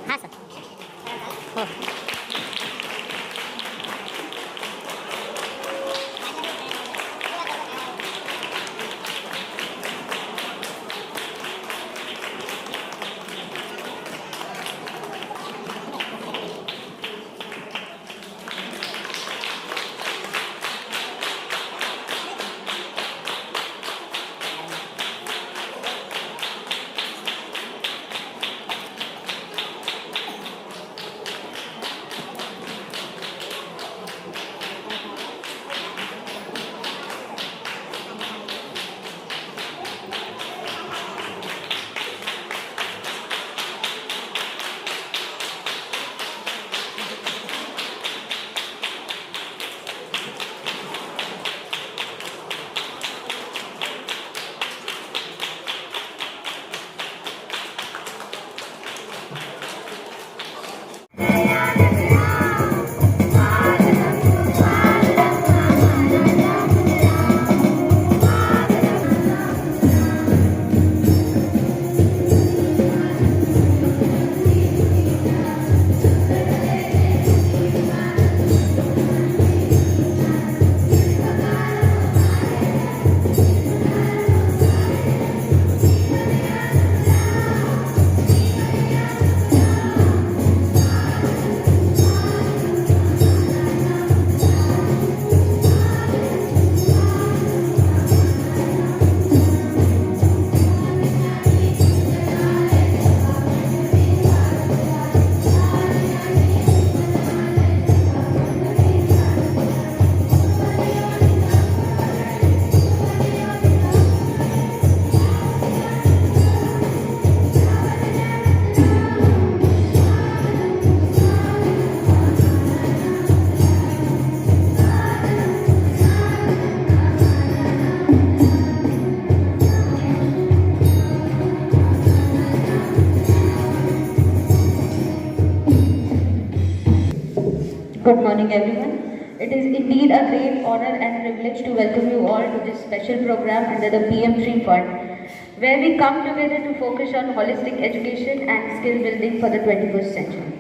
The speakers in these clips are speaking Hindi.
हां सर हो. Good morning, everyone. It is indeed a great honor and privilege to welcome you all to this special program under the PM3 Fund, where we come together to focus on holistic education and skill building for the 21st century.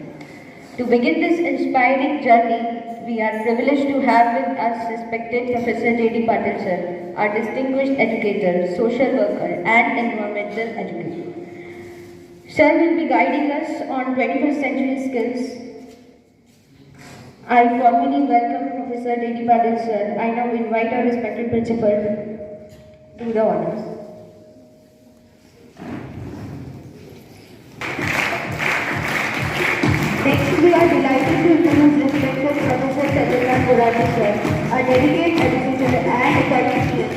To begin this inspiring journey, we are privileged to have with us respected Professor J.D. Patil sir, our distinguished educator, social worker, and environmental educator. Sir will be guiding us on 21st century skills. I formally welcome Professor D.D. Patil sir. I now invite our respected principal to the honors. Next, we are delighted to introduce respected Professor Chandrakant Murali sir, a dedicated educator and academician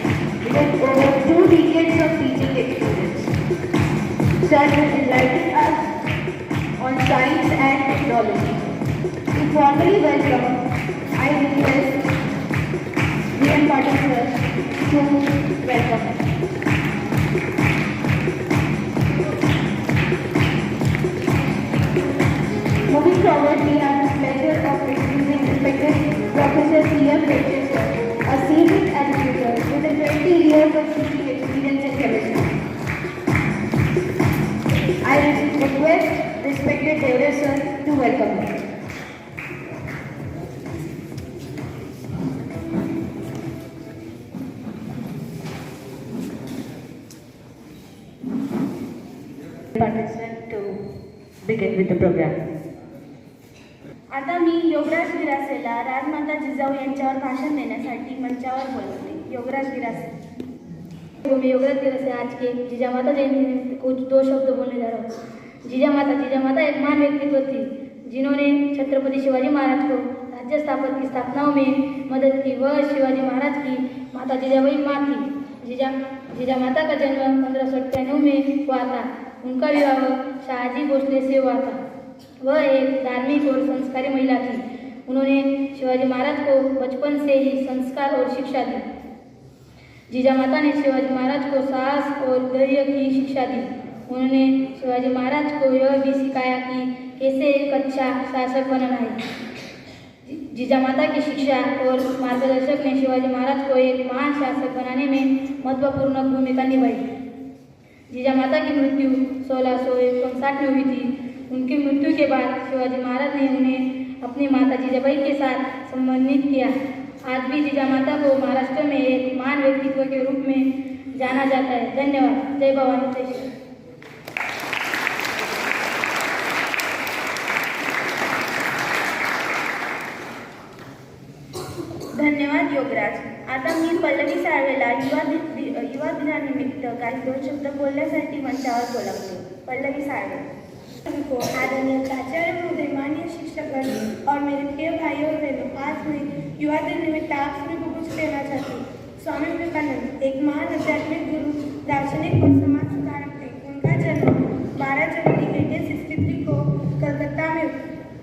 with over 2 decades of teaching experience. Sir will enlighten us on science and technology. To formally welcome, I request D.M. Patil sir to welcome us. Moving forward, we have the pleasure of introducing respected Professor C.M. Reddy sir, a seasoned educator with 20 years of teaching experience in chemistry. I request respected Deora sir to welcome him. Participant to begin with the program. आता मी योगराज गिरासेला राजमाता जिजाऊ यांच्यावर भाषण देण्यासाठी मंचावर बोलवते. योगराज गिरासे. मैं योगराज गिरासे आज के जीजा माता जयंती में कुछ 2 शब्द बोलने जा रहा हूँ. जीजा माता एक महान व्यक्तित्व थी जिन्होंने छत्रपति शिवाजी महाराज को राज्य स्थापना की स्थापनाओं में मदद की. वह शिवाजी महाराज की माता जीजाबाई माँ थी. जीजा माता का जन्म 1598 में हुआ था. उनका विवाह शाहजी भोसले से हुआ था. वह एक धार्मिक और संस्कारी महिला थी. उन्होंने शिवाजी महाराज को बचपन से ही संस्कार और शिक्षा दी. जीजा माता ने शिवाजी महाराज को साहस और धैर्य की शिक्षा दी. उन्होंने शिवाजी महाराज को यह भी सिखाया कि कैसे एक अच्छा शासक बनना है. जीजा माता की शिक्षा और मार्गदर्शक ने शिवाजी महाराज को एक महान शासक बनाने में महत्वपूर्ण भूमिका निभाई. जीजा माता की मृत्यु 1659 में हुई थी. उनकी मृत्यु के बाद शिवाजी महाराज ने उन्हें अपनी माता जिजाबाई के साथ सम्मानित किया। आज भी जिजामाता को महाराष्ट्र में एक महान व्यक्तित्व के रूप में जाना जाता है। धन्यवाद। जय भवानी जय श्री। धन्यवाद योगराज। आता मी पल्लवी साळवेला युवा दिनानिमित्त काही दोन शब्द बोलण्यासाठी मंचावर बोलावते। पल्लवी साळवे। आदरणीय प्राचार्य महोदय, माननीय शिक्षकगण और मेरे प्रिय भाइयों और बहनों, आज मैं युवा दिन निमित्त आप सभी को कुछ कहना चाहती हूँ। स्वामी विवेकानंद एक महान आध्यात्मिक गुरु, दार्शनिक और समाज सुधारक थे। उनका जन्म 12 जनवरी 1863 को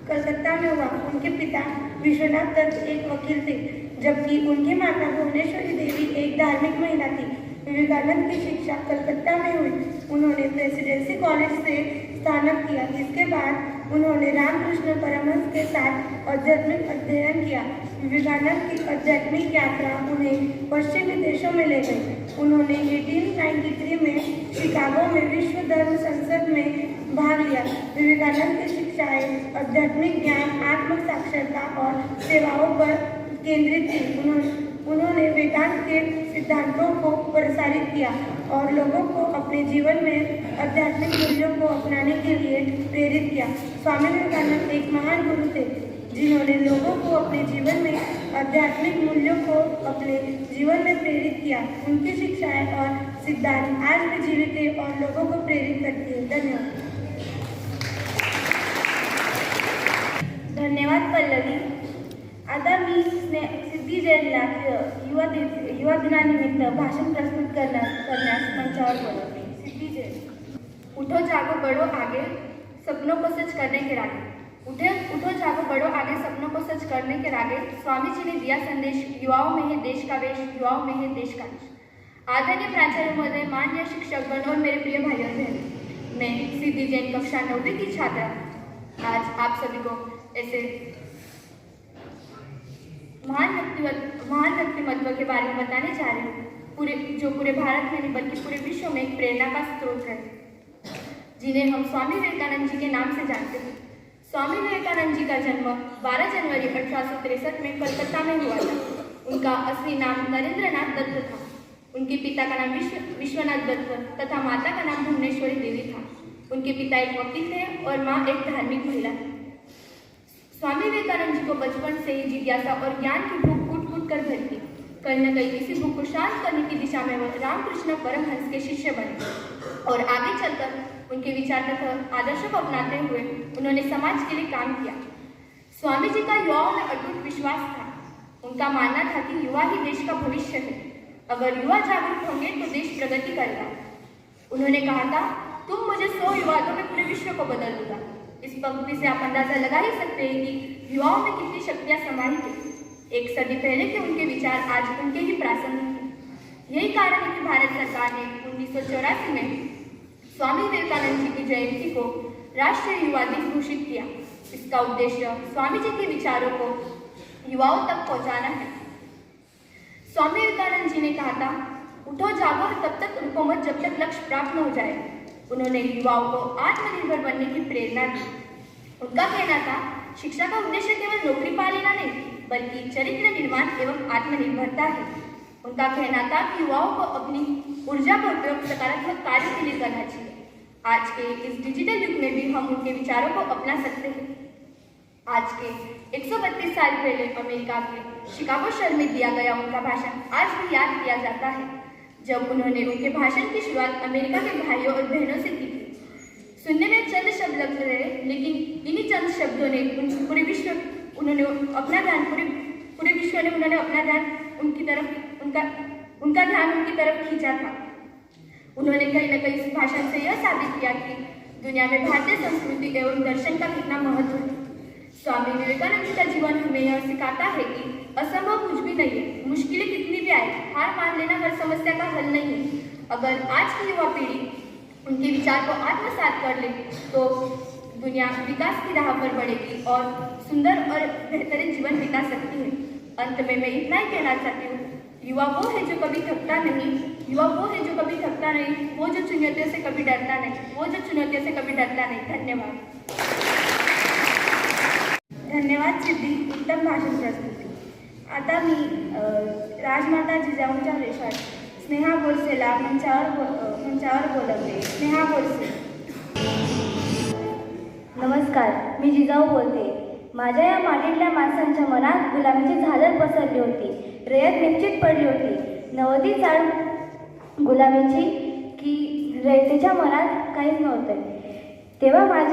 कलकत्ता में हुआ। उनके पिता विश्वनाथ दत्त एक वकील थे, जबकि उनकी माता भुवनेश्वरी देवी एक धार्मिक महिला थी। विवेकानंद की शिक्षा कलकत्ता में हुई। उन्होंने प्रेसिडेंसी कॉलेज से स्नातक किया। इसके बाद उन्होंने रामकृष्ण परमहंस के साथ आध्यात्मिक अध्ययन किया। विवेकानंद की आध्यात्मिक यात्रा उन्हें पश्चिमी देशों में ले गई। उन्होंने 1893 में शिकागो में विश्व धर्म संसद में भाग लिया। विवेकानंद की शिक्षाएं आध्यात्मिक ज्ञान, आत्म साक्षरता और सेवाओं पर केंद्रित थी। उन्होंने वेदांत के सिद्धांतों को प्रसारित किया और लोगों को अपने जीवन में आध्यात्मिक मूल्यों को अपनाने के लिए प्रेरित किया। स्वामी विवेकानंद एक महान गुरु थे, जिन्होंने लोगों को अपने जीवन में आध्यात्मिक मूल्यों को अपने जीवन में प्रेरित किया। उनकी शिक्षाएं और सिद्धांत आज भी जीवित है और लोगों को प्रेरित करती है। धन्यवाद। धन्यवाद पल्लवी। आता मी सिद्धी जैनला युवा दिनानिमित्त भाषण प्रस्तुत करण्यास मंचावर बोलवते। सिद्धी जैन। उठो जागो बढ़ो आगे, सपनों को सच करने के रागे। उठो जागो बढ़ो आगे, सपनों को सच करने के रागे। स्वामी जी ने दिया संदेश, युवाओं में है देश का वेश, युवाओं में है देश का देश। आदरणीय प्राचार्य महोदय, माननीय शिक्षकगण और मेरे प्रिय भाइयों बहनों, मैं सिद्धी जैन कक्षा 9वीं की छात्रा आज आप सभी को ऐसे महान व्यक्तिमत्व के बारे में बताने जा रही हूँ, जो पूरे भारत में नहीं बल्कि पूरे विश्व में एक प्रेरणा का स्रोत है, जिन्हें हम स्वामी विवेकानंद जी के नाम से जानते हैं। स्वामी विवेकानंद जी का जन्म 12 जनवरी 1863 में कलकत्ता में हुआ था। उनका असली नाम नरेंद्रनाथ दत्त था। उनके पिता का नाम विश्वनाथ दत्त तथा माता का नाम भुवनेश्वरी देवी था। उनके पिता एक वकील थे और माँ एक धार्मिक महिला थी। स्वामी विवेकानंद जी को बचपन से ही जिज्ञासा और ज्ञान की भूख कूट कर भरती। कहीं न कहीं इसी भूख को शांत करने की दिशा में वह रामकृष्ण परमहंस के शिष्य बने और आगे चलकर उनके विचार तथा आदर्शों को अपनाते हुए उन्होंने समाज के लिए काम किया। स्वामी जी का युवाओं में अटूट विश्वास था। उनका मानना था कि युवा ही देश का भविष्य है। अगर युवा जागरूक होंगे तो देश प्रगति करेगा। उन्होंने कहा था, तुम मुझे 100 युवाओं में पूरे विश्व को बदल दूंगा। इस पंक्ति से आप अंदाजा लगा ही सकते हैं कि युवाओं में कितनी शक्तियां समाहित है। एक सदी पहले के उनके विचार आज उनके ही प्रासंगिक हैं। यही कारण है कि भारत सरकार ने 1984 में स्वामी विवेकानंद जी की जयंती को राष्ट्रीय युवा दिवस घोषित किया। इसका उद्देश्य स्वामी जी के विचारों को युवाओं तक पहुंचाना है। स्वामी विवेकानंद जी ने कहा था, उठो जागो और तब तक रुको मत जब तक लक्ष्य प्राप्त न हो जाए। उन्होंने युवाओं को आत्मनिर्भर बनने की प्रेरणा दी। उनका कहना था, शिक्षा का उद्देश्य केवल नौकरी पा लेना नहीं बल्कि चरित्र निर्माण एवं आत्मनिर्भरता है। उनका कहना था कि युवाओं को अपनी ऊर्जा का उपयोग सकारात्मक कार्य के लिए करना चाहिए। आज के इस डिजिटल युग में भी हम उनके विचारों को अपना सकते हैं। आज के 132 साल पहले अमेरिका के शिकागो शहर में दिया गया उनका भाषण आज भी याद किया जाता है, जब उन्होंने उनके भाषण की शुरुआत अमेरिका के भाइयों और बहनों से की थी। सुनने में चंद शब्द लग रहे, लेकिन इन्हीं चंद शब्दों ने पूरे विश्व उन्होंने अपना ध्यान उनका ध्यान उनकी तरफ खींचा था। उन्होंने कहीं न कहीं इस भाषण से यह साबित किया कि दुनिया में भारतीय संस्कृति एवं दर्शन का कितना महत्व है। स्वामी विवेकानंद जी का जीवन हमें यह सिखाता है कि असंभव कुछ भी नहीं है। मुश्किलें कितनी भी आए, हार मान लेना हर समस्या का हल नहीं है। अगर आज की युवा पीढ़ी उनके विचार को आत्मसात कर ले तो दुनिया विकास की राह पर बढ़ेगी और सुंदर और बेहतरीन जीवन बिता सकती है। अंत में मैं इतना ही कहना चाहती हूँ, युवा वो है जो कभी थकता नहीं, युवा वो है जो कभी थकता नहीं, वो जो चुनौतियों से कभी डरता नहीं, वो जो चुनौतियों से कभी डरता नहीं। धन्यवाद। धन्यवाद सिद्धी, उत्तम भाषण प्रस्तुती। आता मी राजमाता जिजाऊंच्या रेषात स्नेहा बोरसेला मंचावर बोलवते। स्नेहा बोरसे। नमस्कार, मी जिजाऊ बोलते। माझ्या या मातीतल्या माणसांच्या मनात गुलामीची झालर पसरली होती, रयत निश्चित पडली होती। नवती चाळ गुलामीची की रयतेच्या मनात काहीच नव्हतं। तेव्हा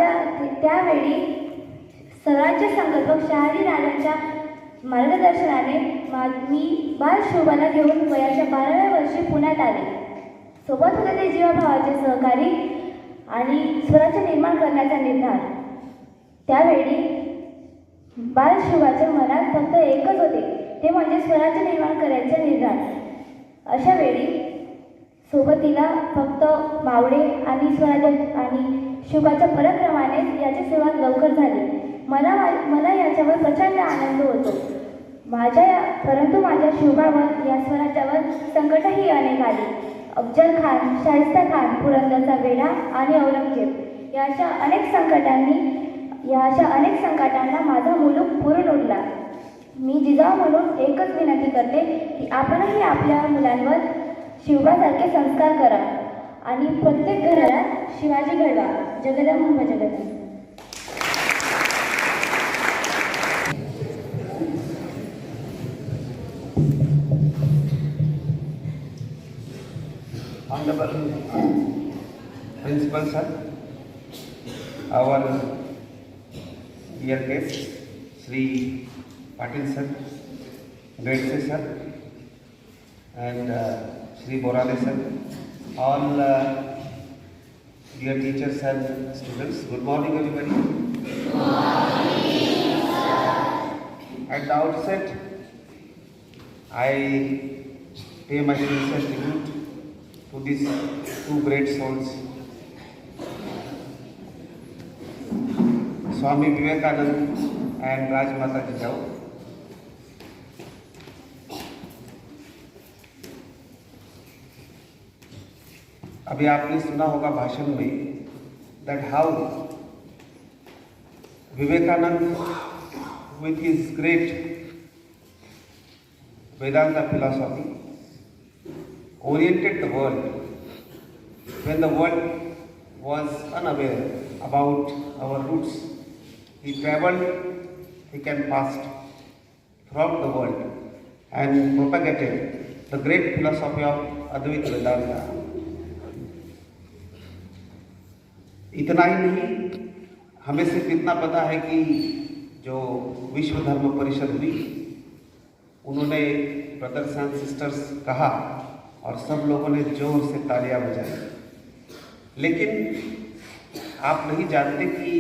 त्यावेळी स्वराज्य संकल्पक शहाजी राजांच्या मार्गदर्शनाने मी बाल शोभाला घेऊन वयाच्या 12व्या वर्षी पुण्यात आले। सोबत होते ते जीवाभावाचे सहकारी आणि स्वराज्य निर्माण करण्याचा निर्धार। त्यावेळी बालशिवाच्या मनात फक्त एकच होते, ते म्हणजे स्वराज्य निर्माण करायचे निर्धार। अशा वेळी सोबतीला फक्त मावळे आणि स्वराज्य आणि शिवाच्या पराक्रमाने याची सुरुवात लवकर झाली। मला याच्यावर प्रचंड आनंद होतो। परंतु माझ्या शिवावर या स्वराज्यावर संकटही अनेक आली। अफजल खान, शाहिस्ता खान, पुरंदरचा वेढा आणि औरंगजेब या अशा अनेक संकटांना माझा मुलूक पुरून उरला। मी जिजाऊ म्हणून एकच विनंती करते की आपणही आपल्या मुलांवर शिवबासारखे संस्कार करा आणि प्रत्येक घरात Shivaji घडवा। Jagdamb Jagdamb. Honorable Principal Sir, our dear guests, Sri Patil Sir, Gaidse Sir, and Sri Borale Sir, all dear teachers and students, good morning everybody. Good morning, sir. At the outset, I pay my sincere tribute to these two great souls, Swami Vivekanand and Rajmata Jijau. अभी आपने सुना होगा भाषण में that how Vivekanand with his great Vedanta philosophy oriented the world when the world was unaware about our roots. He traveled thick and fast throughout the world and propagated the great philosophy of Advaita Vedanta. इतना ही नहीं, हमें सिर्फ इतना पता है कि जो विश्व धर्म परिषद हुई, उन्होंने ब्रदर्स एंड सिस्टर्स कहा और सब लोगों ने जोर से तालियां बजाई। लेकिन आप नहीं जानते कि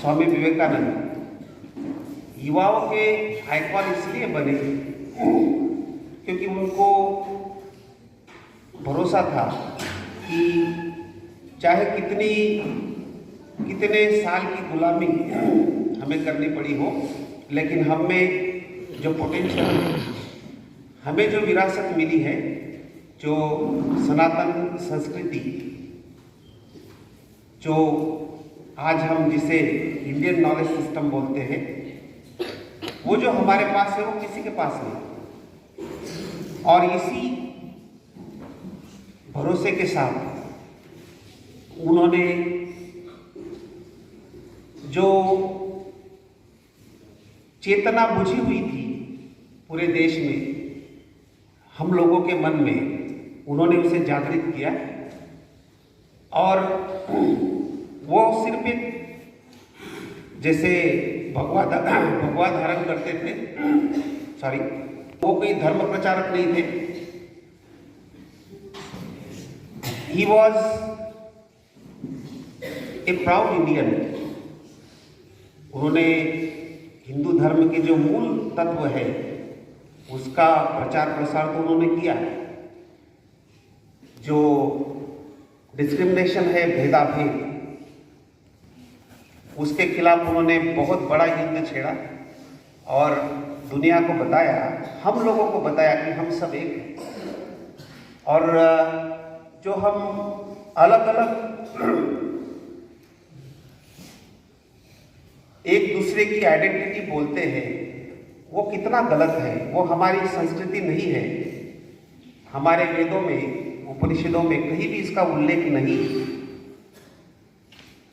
स्वामी विवेकानंद युवाओं के आइकॉन इसलिए बने क्योंकि उनको भरोसा था कि चाहे कितने साल की गुलामी हमें करनी पड़ी हो, लेकिन हम में जो पोटेंशियल, हमें जो विरासत मिली है, जो सनातन संस्कृति, जो आज हम जिसे इंडियन नॉलेज सिस्टम बोलते हैं, वो जो हमारे पास है वो किसी के पास नहीं। और इसी भरोसे के साथ उन्होंने जो चेतना बुझी हुई थी पूरे देश में, हम लोगों के मन में, उन्होंने उसे जागृत किया। और वो सिर्फ एक जैसे भगवा धारण करते थे, वो कोई धर्म प्रचारक नहीं थे। He was A proud Indian. उन्होंने हिंदू धर्म के जो मूल तत्व है उसका प्रचार प्रसार तो उन्होंने किया। जो डिस्क्रिमिनेशन है, भेदाभेद, उसके खिलाफ उन्होंने बहुत बड़ा युद्ध छेड़ा और दुनिया को बताया, हम लोगों को बताया कि हम सब एक हैं। और जो हम अलग अलग एक दूसरे की आइडेंटिटी बोलते हैं, वो कितना गलत है। वो हमारी संस्कृति नहीं है। हमारे वेदों में, उपनिषदों में कहीं भी इसका उल्लेख नहीं।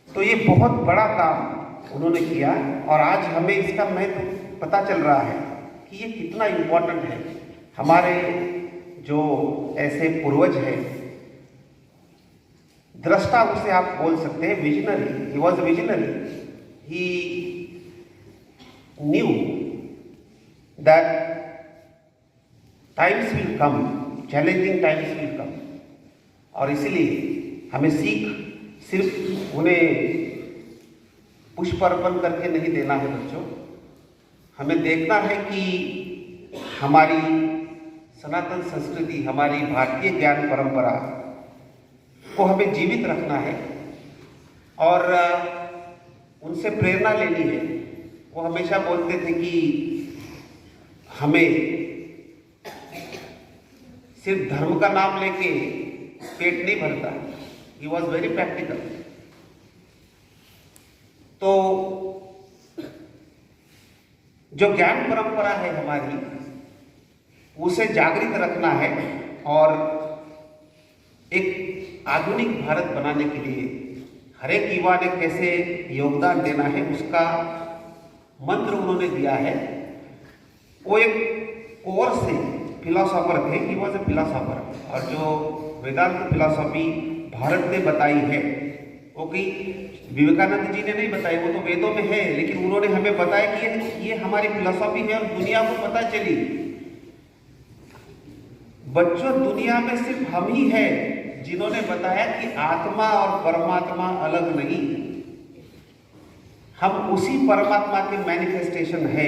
तो ये बहुत बड़ा काम उन्होंने किया और आज हमें इसका महत्व पता चल रहा है कि ये कितना इम्पोर्टेंट है। हमारे जो ऐसे पूर्वज हैं, दृष्टा उसे आप बोल सकते हैं, visionary, he was visionary. He knew that times will come, challenging times will come, और इसलिए हमें सीख सिर्फ उन्हें पुष्प अर्पण करके नहीं देना है बच्चों। हमें देखना है कि हमारी सनातन संस्कृति, हमारी भारतीय ज्ञान परंपरा को हमें जीवित रखना है और उनसे प्रेरणा लेनी है। वो हमेशा बोलते थे कि हमें सिर्फ धर्म का नाम लेके पेट नहीं भरता। He was very practical. तो जो ज्ञान परंपरा है हमारी, उसे जागृत रखना है और एक आधुनिक भारत बनाने के लिए हर एक युवा ने कैसे योगदान देना है, उसका मंत्र उन्होंने दिया है। वो एक कोर्स से फिलोसोफर थे, ही वॉज ए फिलोसोफर। और जो वेदांत फिलोसॉफी भारत ने बताई है, वो कि विवेकानंद जी ने नहीं बताई, वो तो वेदों में है, लेकिन उन्होंने हमें बताया कि ये हमारी फिलोसॉफी है और दुनिया को पता चली। बच्चों, दुनिया में सिर्फ हम ही है जिन्होंने बताया कि आत्मा और परमात्मा अलग नहीं, हम उसी परमात्मा के मैनिफेस्टेशन है।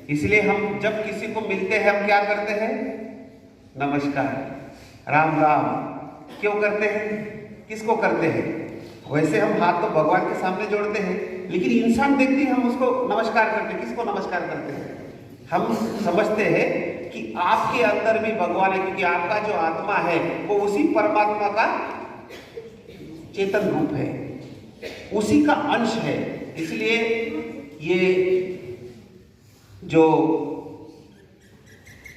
इसलिए हम जब किसी को मिलते हैं, हम क्या करते हैं? नमस्कार, राम राम। क्यों करते हैं? किसको करते हैं? वैसे हम हाथ तो भगवान के सामने जोड़ते हैं, लेकिन इंसान देखते हैं हम उसको नमस्कार करते हैं। किसको नमस्कार करते हैं? हम समझते हैं कि आपके अंदर भी भगवान है, क्योंकि आपका जो आत्मा है वो उसी परमात्मा का चेतन रूप है, उसी का अंश है। इसलिए ये जो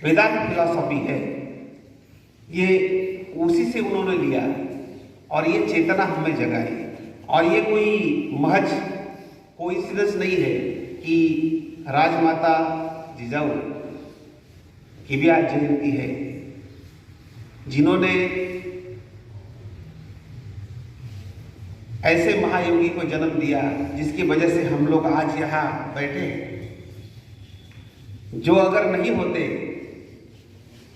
वेदांत फिलॉसफी है, ये उसी से उन्होंने लिया और ये चेतना हमें जगाई। और ये कोई महज कोइंसिडेंस नहीं है कि राजमाता जिजाऊ की भी आज जयंती है, जिन्होंने ऐसे महायोगी को जन्म दिया जिसकी वजह से हम लोग आज यहाँ बैठे हैं। जो अगर नहीं होते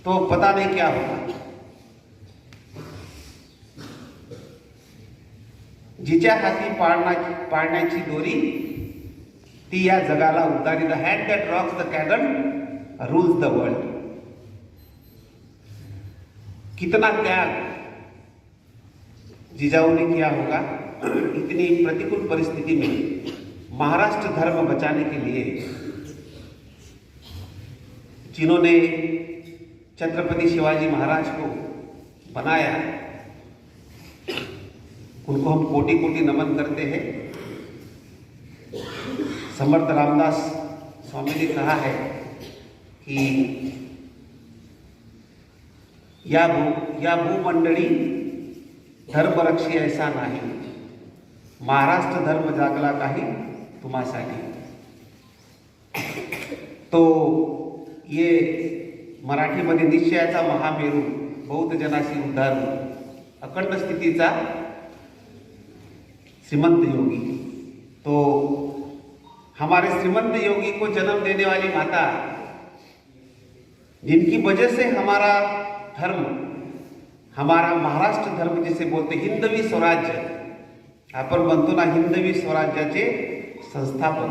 तो पता नहीं क्या होता। जिच्या हाती पाळण्याची दोरी, ती या जगाला उतारी। The hand that rocks the कॅगन रूल्स द वर्ल्ड। कितना त्याग जिजाऊ ने किया होगा इतनी प्रतिकूल परिस्थिति में महाराष्ट्र धर्म बचाने के लिए। जिन्होंने छत्रपति शिवाजी महाराज को बनाया, उनको हम कोटि कोटि नमन करते हैं। समर्थ रामदास स्वामी ने कहा है कि या भूमंडळी धर्मरक्षी ऐसा नाही, महाराष्ट्र धर्म जागला काही तुम्हासाठी। तो ये मराठीमध्ये निश्चयाचा महामेरू, बौद्ध जनासी उद्धार, अखंड स्थितीचा श्रीमंत योगी। तो हमारे श्रीमंत योगी को जन्म देने वाली माता, जिनकी वजह से हमारा धर्म, हमारा महाराष्ट्र धर्म जिसे बोलते हिंदवी स्वराज्य, आपण म्हणतो ना हिंदवी स्वराज्याचे संस्थापक,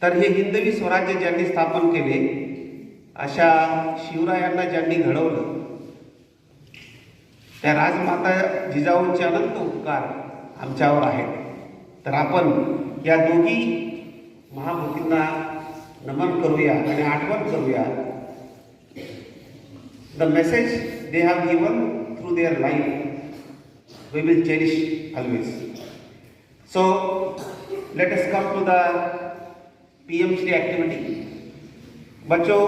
तर हे हिंदवी स्वराज्य ज्यांनी स्थापन केले, अशा शिवरायांना ज्यांनी घडवलं, त्या राजमाता जिजाऊंचे अनंत उपकार आमच्यावर आहेत। तर आपण या दोघी महामूर्तींना नमन करूया आणि आठवण करूया the message they have given through their life we will cherish always. So let us come to the PM three activity. बच्चों,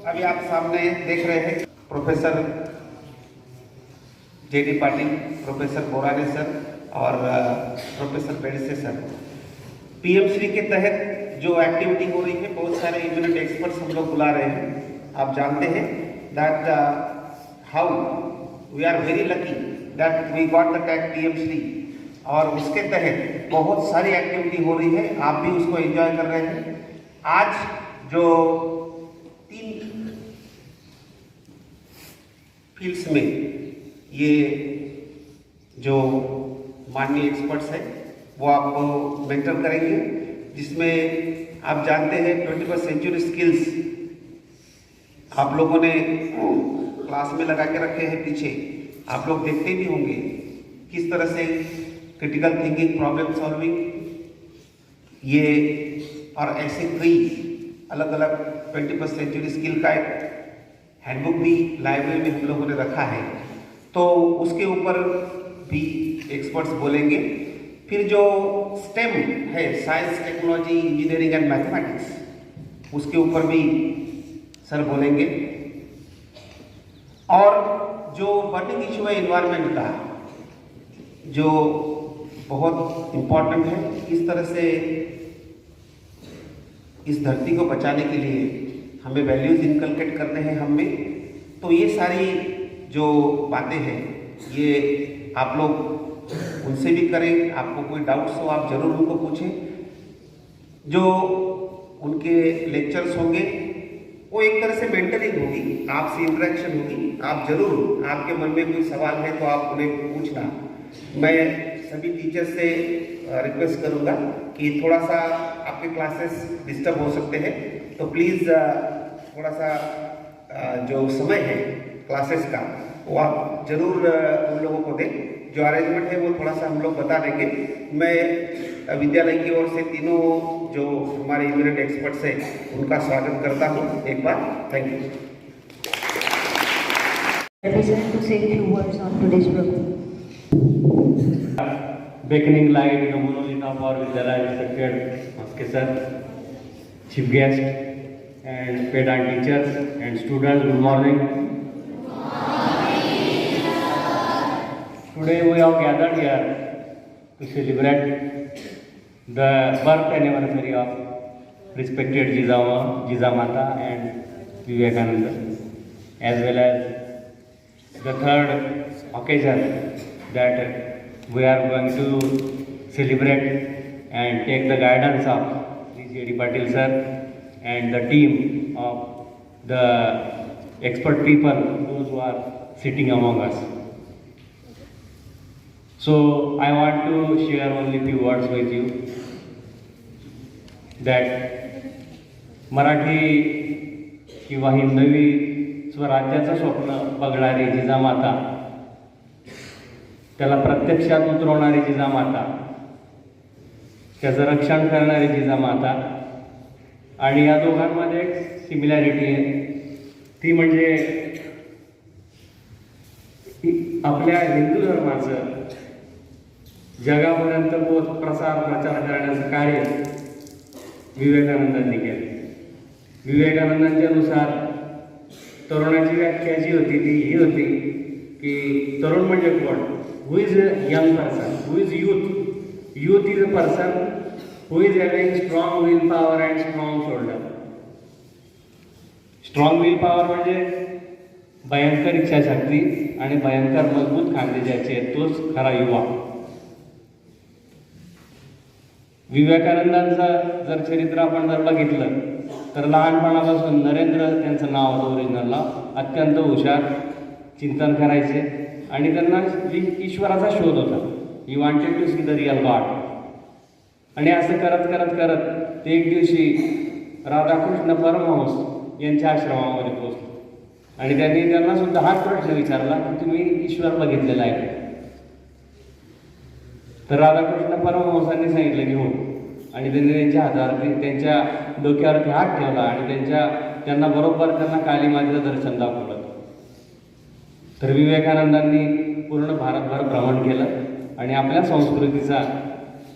अभी आप सामने देख रहे हैं professor JD Patil, professor Borane sir और प्रोफेसर पेडिसे सर. PM3 के तहत जो एक्टिविटी हो रही है, बहुत सारे इमिनेंट एक्सपर्ट्स हम लोग बुला रहे हैं. आप जानते हैं that how we are very lucky that we got the tag PM3 और उसके तहत बहुत सारी एक्टिविटी हो रही है. आप भी उसको एंजॉय कर रहे हैं. आज जो 3 फील्ड्स में ये जो माननीय एक्सपर्ट्स हैं वो आपको मेंटर करेंगे, जिसमें आप जानते हैं 21st सेंचुरी स्किल्स आप लोगों ने क्लास में लगा के रखे हैं. पीछे आप लोग देखते भी होंगे किस तरह से क्रिटिकल थिंकिंग, प्रॉब्लम सॉल्विंग, ये और ऐसे कई अलग अलग 21st सेंचुरी स्किल का एक हैंडबुक भी लाइब्रेरी में हम लोगों ने रखा है. तो उसके ऊपर भी एक्सपर्ट्स बोलेंगे. फिर जो स्टेम है, science, technology, engineering and mathematics, उसके ऊपर भी सर बोलेंगे. और जो बर्निंग इशू है इन्वायरमेंट का, जो बहुत इम्पॉर्टेंट है, किस तरह से इस धरती को बचाने के लिए हमें वैल्यूज इनकलकेट करने हैं हम में. तो ये सारी जो बातें हैं ये आप लोग उनसे भी करें. आपको कोई डाउट्स हो आप जरूर उनको पूछें. जो उनके लेक्चर्स होंगे वो एक तरह से मेंटरिंग होगी, आपसे इंटरेक्शन होगी. आप जरूर, आपके मन में कोई सवाल है तो आप उन्हें पूछना. मैं सभी टीचर से रिक्वेस्ट करूंगा कि थोड़ा सा आपके क्लासेस डिस्टर्ब हो सकते हैं, तो प्लीज़ थोड़ा सा जो समय है क्लासेस का वो आप जरूर उन लोगों को दें. जो अरेंजमेंट है वो थोड़ा सा हम लोग बता देंगे. मैं विद्यालय की ओर से तीनों जो हमारे इमिनेंट एक्सपर्ट्स हैं उनका स्वागत करता हूँ एक बार. Thank you. Represent to say a few words on today's program. Beckoning light in the monolith of our Vidyalaya, respected Professor, Chief Guest, and pedant teachers and students, good morning. Today we have gathered here to celebrate the birth anniversary of respected Jizamata and Vivekananda, as well as the third occasion that we are going to celebrate and take the guidance of JD Patil sir and the team of the expert people, those who are sitting among us. So I want to share only few words with you that Marathi किंवा हिंदवी स्वराज्याचं स्वप्न बघणारी जिजामाता, त्याला प्रत्यक्षात उतरवणारी जिजामाता, त्याचं रक्षण करणारी जिजामाता, आणि या दोघांमध्ये एक सिमिलॅरिटी आहे, ती म्हणजे आपल्या हिंदू धर्माचं जगापर्यंत प्रसार प्रचार करण्याचं कार्य विवेकानंदांनी केलं. विवेकानंदांच्या नुसार तरुणाची व्याख्या जी होती ती ही होती की तरुण म्हणजे कोण? Who is a young person, who is youth. Youth is a person who is having strong will power and strong shoulder. Strong will power म्हणजे भयंकर इच्छाशक्ती आणि भयंकर मजबूत खांदे ज्याचे आहेत तोच खरा युवा. विवेकानंदांचं जर चरित्र आपण जर बघितलं तर लहानपणापासून नरेंद्र त्यांचं नाव होतं ओरिजिनलला, अत्यंत हुशार, चिंतन करायचे आणि त्यांना ईश्वराचा शोध होता. He wanted to see the real God. आणि असं करत करत करत ते एक दिवशी राधाकृष्ण परमहंस यांच्या आश्रमामध्ये पोहोचले आणि त्यांनी त्यांना सुद्धा हाच प्रश्न विचारला की तुम्ही ईश्वर बघितलेला आहे? तर राधाकृष्ण परमहंसांनी सांगितलं की हो. आणि त्यांनी त्यांच्या हातावरती त्यांच्या डोक्यावरती हात ठेवला आणि त्यांना बरोबर कालीमातेचं दर्शन दाखवलं. तर विवेकानंदांनी पूर्ण भारतभर भ्रमण केलं आणि आपल्या संस्कृतीचा,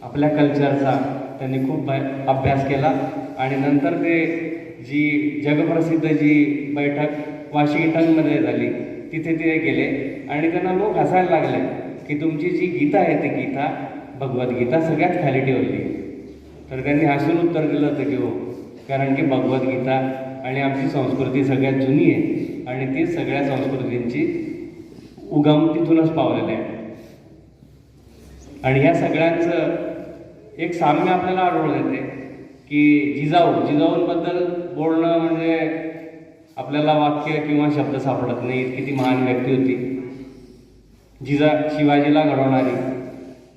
आपल्या कल्चरचा त्यांनी खूप अभ्यास केला. आणि नंतर ते जी जगप्रसिद्ध जी बैठक वॉशिंग्टनमध्ये झाली तिथे ते गेले आणि त्यांना लोक हसायला लागले की तुमची जी गीता आहे ती गीता, भगवद्गीता सगळ्यात खाली ठेवली. तर त्यांनी हसून उत्तर दिलं होतं की हो, कारण की भगवद्गीता आणि आमची संस्कृती सगळ्यात जुनी आहे आणि ती सगळ्या संस्कृतींची उगम तिथूनच पावलेलं आहे. आणि ह्या सगळ्यांचं एक साम्य आपल्याला आढळून येते की जिजाऊंबद्दल बोलणं म्हणजे आपल्याला वाक्य किंवा शब्द सापडत नाही, इतकी ती महान व्यक्ती होती. शिवाजीला घडवणारी,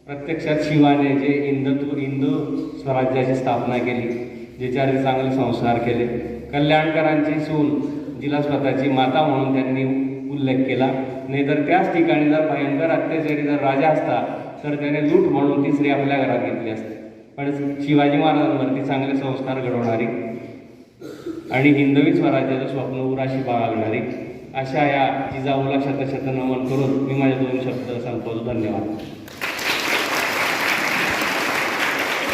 प्रत्यक्षात शिवाने जे हिंदू स्वराज्याची स्थापना केली, ज्याच्यावरती चांगले संस्कार केले. कल्याणकरांची सून, जिला स्वतःची माता म्हणून त्यांनी उल्लेख केला. नाहीतर त्याच ठिकाणी जर भयंकर अत्याचारी जर राजा असता तर त्याने लूट म्हणून ती स्त्री आपल्या घरात घेतली असते. पण शिवाजी महाराजांवरती चांगले संस्कार घडवणारी आणि हिंदवी स्वराज्याचं स्वप्न उराशी बाळगणारी अशा या जिजाऊला शतशत नमन करून मी माझे 2 शब्द संपवतो. धन्यवाद.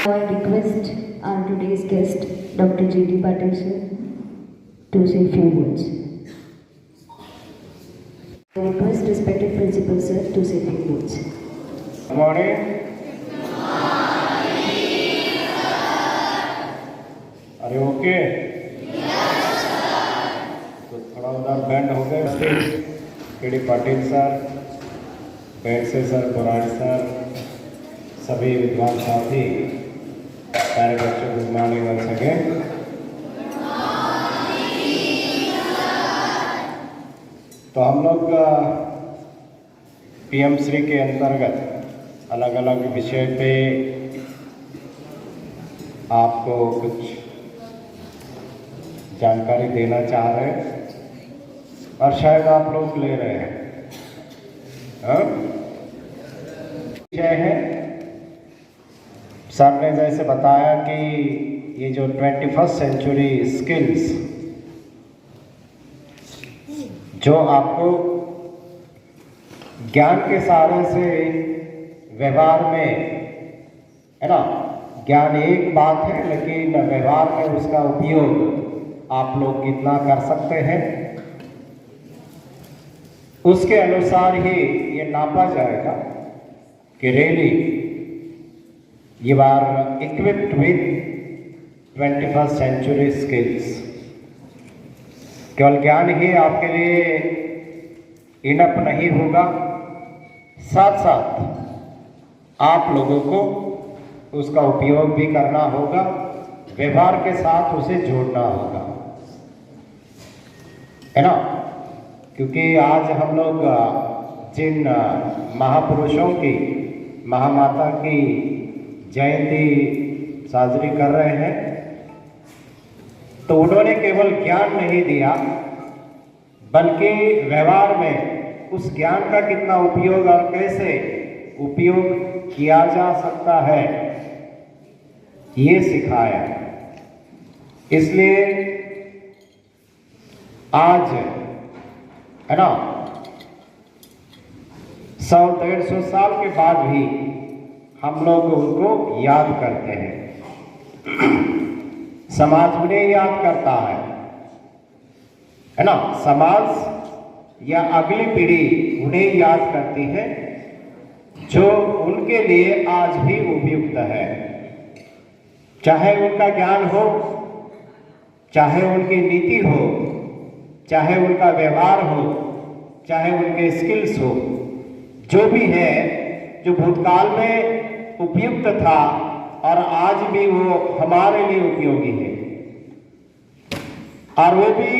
I request our today's guest, Dr. J.D. Patil sir, to say few words. I request respected principal sir to say few words. Good morning. Are you okay? Yes, sir. तो थोड़ा उधर बैंड हो गए. J.D. पाटिल सर, बैठसे सर, बुराड़ सर, सभी विद्वान साथी, सारे बच्चों गुड मॉर्निंग वंस अगेन. तो हम लोग PM श्री के अंतर्गत अलग अलग विषय पे आपको कुछ जानकारी देना चाह रहे हैं और शायद आप लोग ले रहे हैं. विषय है, सर ने जैसे बताया कि ये जो 21st सेंचुरी स्किल्स जो आपको ज्ञान के सहारे से व्यवहार में, है ना, ज्ञान एक बात है लेकिन व्यवहार में उसका उपयोग आप लोग कितना कर सकते हैं उसके अनुसार ही ये नापा जाएगा कि really you are equipped with 21st century skills. केवल ज्ञान ही आपके लिए इनफ नहीं होगा, साथ साथ आप लोगों को उसका उपयोग भी करना होगा, व्यवहार के साथ उसे जोड़ना होगा, है ना. क्योंकि आज हम लोग जिन महापुरुषों की, महामाता की जयंती साजरी कर रहे हैं, तो उन्होंने केवल ज्ञान नहीं दिया बल्कि व्यवहार में उस ज्ञान का कितना उपयोग और कैसे उपयोग किया जा सकता है ये सिखाया. इसलिए आज, है ना, 100-150 साल के बाद भी हम लोग उनको याद करते हैं. समाज उन्हें याद करता है ना. समाज या अगली पीढ़ी उन्हें याद करती है जो उनके लिए आज भी उपयुक्त है, चाहे उनका ज्ञान हो, चाहे उनकी नीति हो, चाहे उनका व्यवहार हो, चाहे उनके स्किल्स हो. जो भी है, जो भूतकाल में उपयुक्त था और आज भी वो हमारे लिए उपयोगी है. और वो भी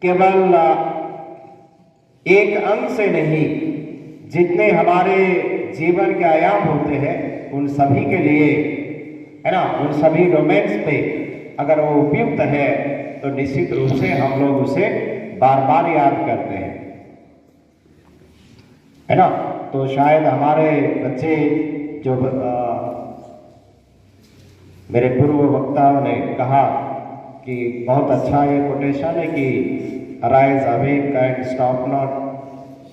केवल एक अंग से नहीं, जितने हमारे जीवन के आयाम होते हैं उन सभी के लिए, है ना, उन सभी डोमेन्स पे अगर वो उपयुक्त है तो निश्चित रूप से हम लोग उसे बार बार याद करते हैं, है ना. तो शायद हमारे बच्चे जो मेरे पूर्व वक्ताओं ने कहा कि बहुत अच्छा ये कोटेशन है कि arise awake and stop not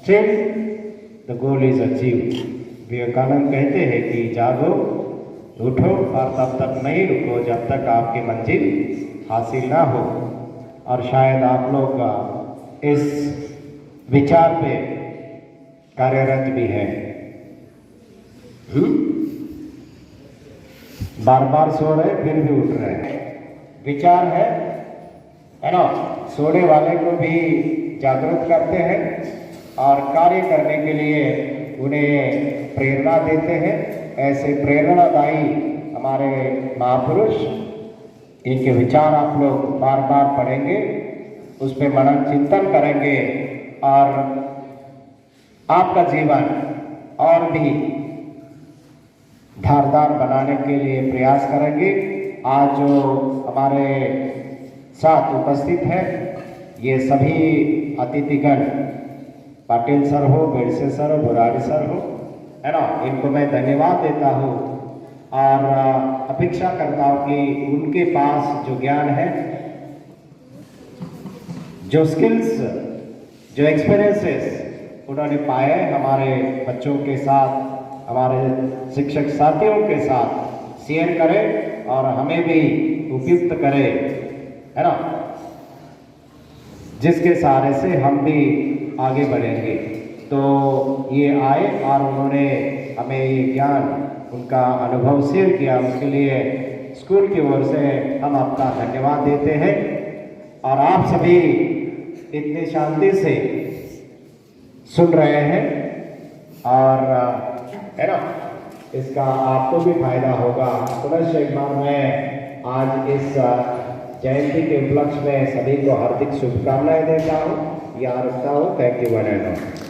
till the goal is achieve. Vivekananda कहते हैं कि जागो, उठो और तब तक नहीं रुको जब तक आपकी मंजिल हासिल ना हो। और शायद आप लोग इस विचार पे कार्यरत भी हैं। बार बार सो रहे फिर भी उठ रहे हैं, विचार है ना। सोने वाले को भी जागृत करते हैं और कार्य करने के लिए उन्हें प्रेरणा देते हैं। ऐसे प्रेरणादायी हमारे महापुरुष, इनके विचार आप लोग बार बार पढ़ेंगे, उस पर मनन चिंतन करेंगे और आपका जीवन और भी धारदार बनाने के लिए प्रयास करेंगे। आज जो हमारे साथ उपस्थित है ये सभी अतिथिगण, पाटिल सर हो, बेड़से सर हो, बुराड़ी सर हो, है ना, इनको मैं धन्यवाद देता हूँ और अपेक्षा करता हूँ कि उनके पास जो ज्ञान है, जो स्किल्स, जो एक्सपीरियंसेस उन्होंने पाए हमारे बच्चों के साथ, हमारे शिक्षक साथियों के साथ शेयर करें और हमें भी उपयुक्त करें, है ना, जिसके सहारे से हम भी आगे बढ़ेंगे। तो ये आए और उन्होंने हमें ये ज्ञान, उनका अनुभव शेयर किया, उसके लिए स्कूल की ओर से हम आपका धन्यवाद देते हैं। और आप सभी इतनी शांति से सुन रहे हैं और है ना, इसका आपको भी फायदा होगा। पुनः एक बार मैं आज इस जयंती के उपलक्ष्य में सभी को हार्दिक शुभकामनाएं देता हूँ, यहाँ रखता हूँ। Thank you one and all.